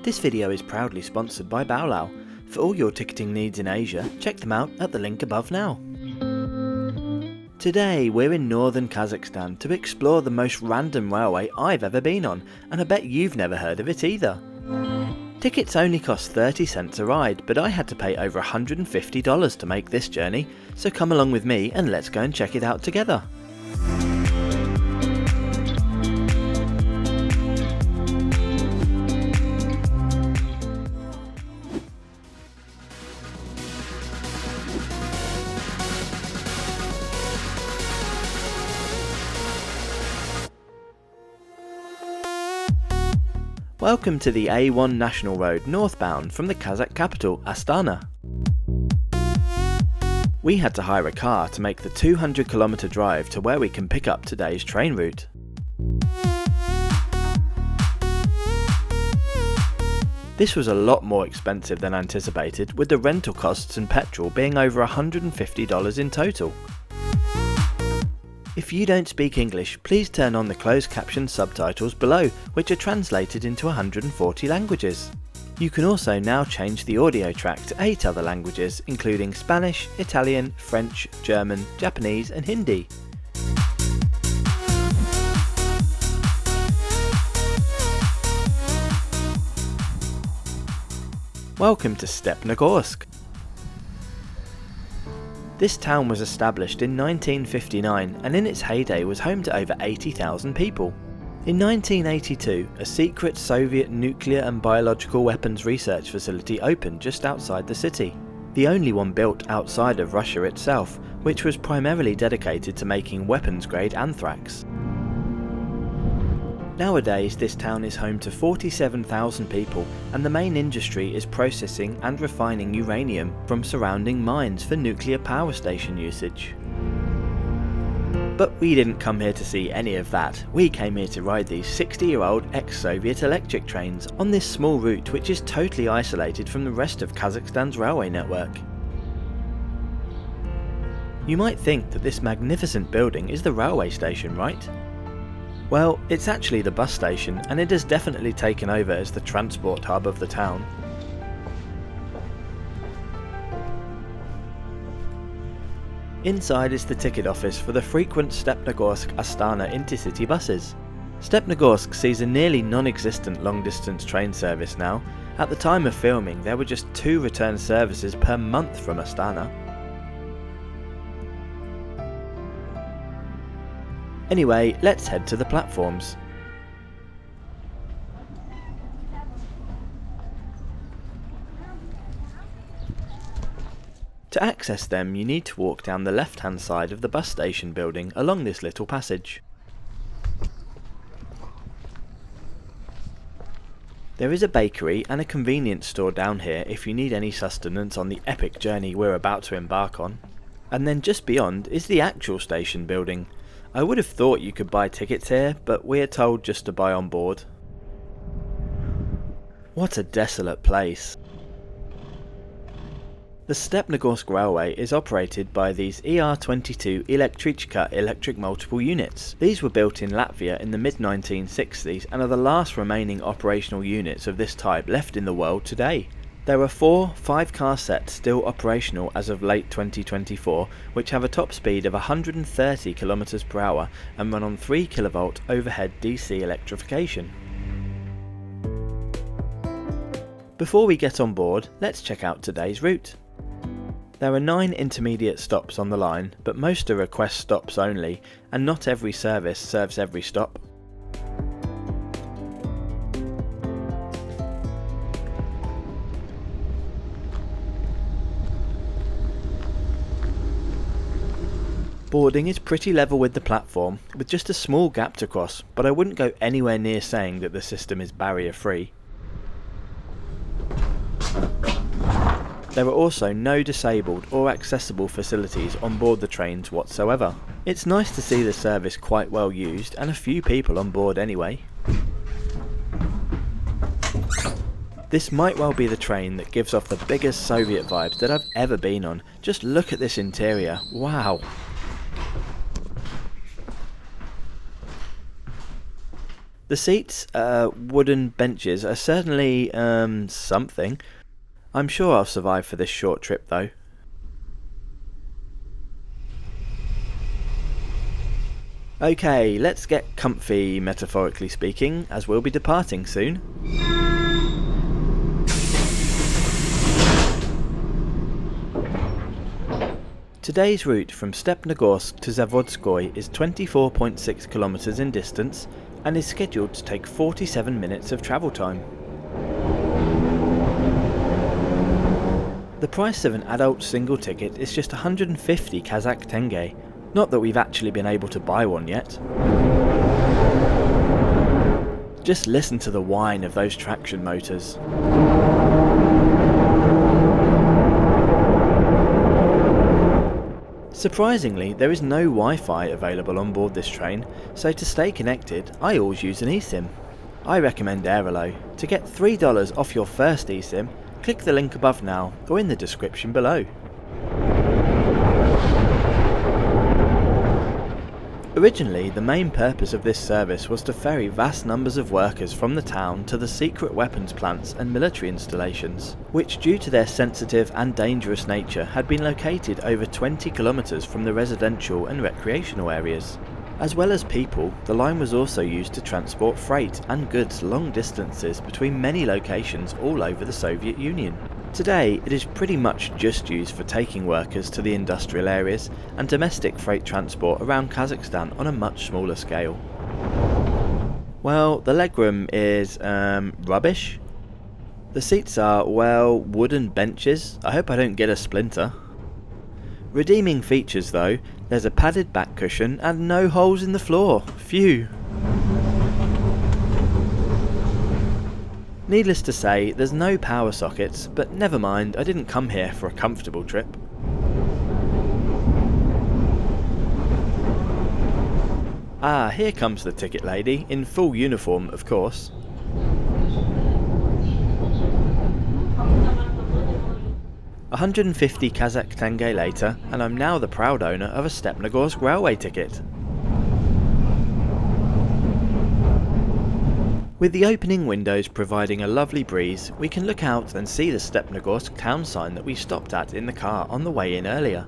This video is proudly sponsored by Baolau. For all your ticketing needs in Asia, check them out at the link above now. Today we're in northern Kazakhstan to explore the most random railway I've ever been on, and I bet you've never heard of it either. Tickets only cost 30 cents a ride, but I had to pay over $150 to make this journey, so come along with me and let's go and check it out together. Welcome to the A1 National Road northbound from the Kazakh capital, Astana. We had to hire a car to make the 200-kilometer drive to where we can pick up today's train route. This was a lot more expensive than anticipated, with the rental costs and petrol being over $150 in total. If you don't speak English, please turn on the closed caption subtitles below, which are translated into 140 languages. You can also now change the audio track to 8 other languages, including Spanish, Italian, French, German, Japanese and Hindi. Welcome to Stepnogorsk. This town was established in 1959 and in its heyday was home to over 80,000 people. In 1982, a secret Soviet nuclear and biological weapons research facility opened just outside the city, the only one built outside of Russia itself, which was primarily dedicated to making weapons-grade anthrax. Nowadays, this town is home to 47,000 people, and the main industry is processing and refining uranium from surrounding mines for nuclear power station usage. But we didn't come here to see any of that. We came here to ride these 60-year-old ex-Soviet electric trains on this small route which is totally isolated from the rest of Kazakhstan's railway network. You might think that this magnificent building is the railway station, right? Well, it's actually the bus station, and it has definitely taken over as the transport hub of the town. Inside is the ticket office for the frequent Stepnogorsk-Astana intercity buses. Stepnogorsk sees a nearly non-existent long-distance train service now. At the time of filming, there were just 2 return services per month from Astana. Anyway, let's head to the platforms. To access them, you need to walk down the left-hand side of the bus station building along this little passage. There is a bakery and a convenience store down here if you need any sustenance on the epic journey we're about to embark on. And then just beyond is the actual station building. I would have thought you could buy tickets here, but we're told just to buy on board. What a desolate place. The Stepnogorsk Railway is operated by these ER22 Elektrichka electric multiple units. These were built in Latvia in the mid-1960s and are the last remaining operational units of this type left in the world today. There are 4 5-car sets still operational as of late 2024, which have a top speed of 130 km per hour and run on 3 kV overhead DC electrification. Before we get on board, let's check out today's route. There are 9 intermediate stops on the line, but most are request stops only, and not every service serves every stop. Boarding is pretty level with the platform, with just a small gap to cross, but I wouldn't go anywhere near saying that the system is barrier free. There are also no disabled or accessible facilities on board the trains whatsoever. It's nice to see the service quite well used and a few people on board anyway. This might well be the train that gives off the biggest Soviet vibes that I've ever been on. Just look at this interior, wow! The seats, wooden benches, are certainly, something. I'm sure I'll survive for this short trip though. Okay, let's get comfy, metaphorically speaking, as we'll be departing soon. Today's route from Stepnogorsk to Zavodskoy is 24.6 kilometers in distance and is scheduled to take 47 minutes of travel time. The price of an adult single ticket is just 150 Kazakh Tenge, not that we've actually been able to buy one yet. Just listen to the whine of those traction motors. Surprisingly, there is no Wi-Fi available on board this train, so to stay connected, I always use an eSIM. I recommend Airalo. To get $3 off your first eSIM, click the link above now or in the description below. Originally, the main purpose of this service was to ferry vast numbers of workers from the town to the secret weapons plants and military installations, which due to their sensitive and dangerous nature had been located over 20 kilometers from the residential and recreational areas. As well as people, the line was also used to transport freight and goods long distances between many locations all over the Soviet Union. Today, it is pretty much just used for taking workers to the industrial areas and domestic freight transport around Kazakhstan on a much smaller scale. Well, the legroom is, rubbish. The seats are, well, wooden benches. I hope I don't get a splinter. Redeeming features though, there's a padded back cushion and no holes in the floor. Phew. Needless to say, there's no power sockets, but never mind, I didn't come here for a comfortable trip. Ah, here comes the ticket lady, in full uniform of course. $150 Kazakh Tenge later, and I'm now the proud owner of a Stepnogorsk Railway ticket. With the opening windows providing a lovely breeze, we can look out and see the Stepnogorsk town sign that we stopped at in the car on the way in earlier.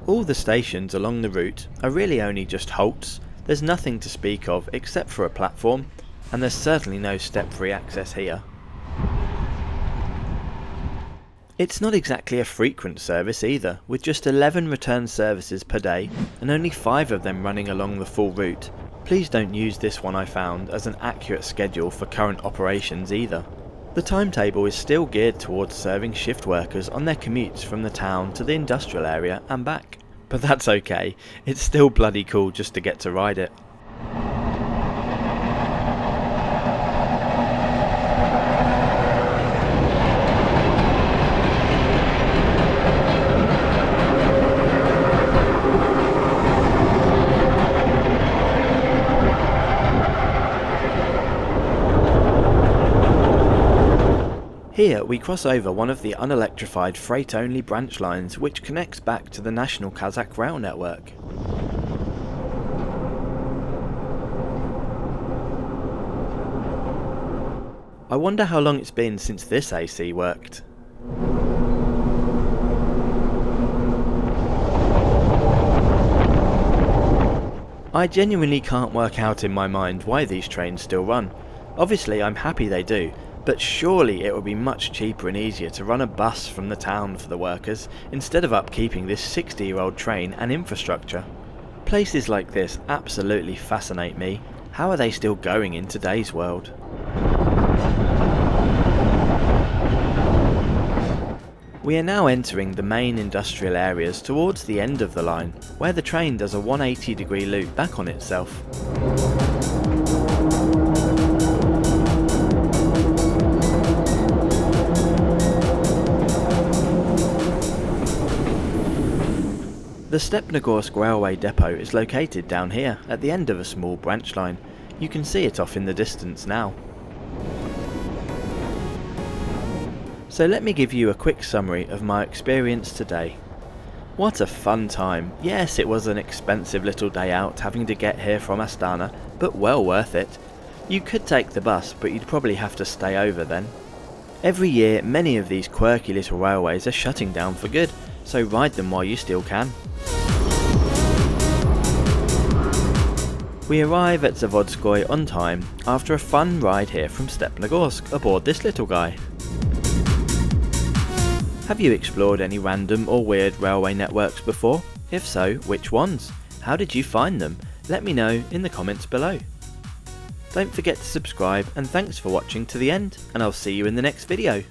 All the stations along the route are really only just halts. There's nothing to speak of except for a platform, and there's certainly no step-free access here. It's not exactly a frequent service either, with just 11 return services per day and only 5 of them running along the full route. Please don't use this one I found as an accurate schedule for current operations either. The timetable is still geared towards serving shift workers on their commutes from the town to the industrial area and back. But that's okay, it's still bloody cool just to get to ride it. Here we cross over one of the unelectrified freight-only branch lines which connects back to the national Kazakh rail network. I wonder how long it's been since this AC worked. I genuinely can't work out in my mind why these trains still run. Obviously I'm happy they do, but surely it would be much cheaper and easier to run a bus from the town for the workers instead of upkeeping this 60-year-old train and infrastructure. Places like this absolutely fascinate me. How are they still going in today's world? We are now entering the main industrial areas towards the end of the line, where the train does a 180-degree loop back on itself. The Stepnogorsk Railway depot is located down here at the end of a small branch line. You can see it off in the distance now. So let me give you a quick summary of my experience today. What a fun time. Yes, it was an expensive little day out having to get here from Astana, but well worth it. You could take the bus, but you'd probably have to stay over then. Every year, many of these quirky little railways are shutting down for good, so ride them while you still can. We arrive at Zavodskoy on time after a fun ride here from Stepnogorsk aboard this little guy. Have you explored any random or weird railway networks before? If so, which ones? How did you find them? Let me know in the comments below. Don't forget to subscribe, and thanks for watching to the end, and I'll see you in the next video.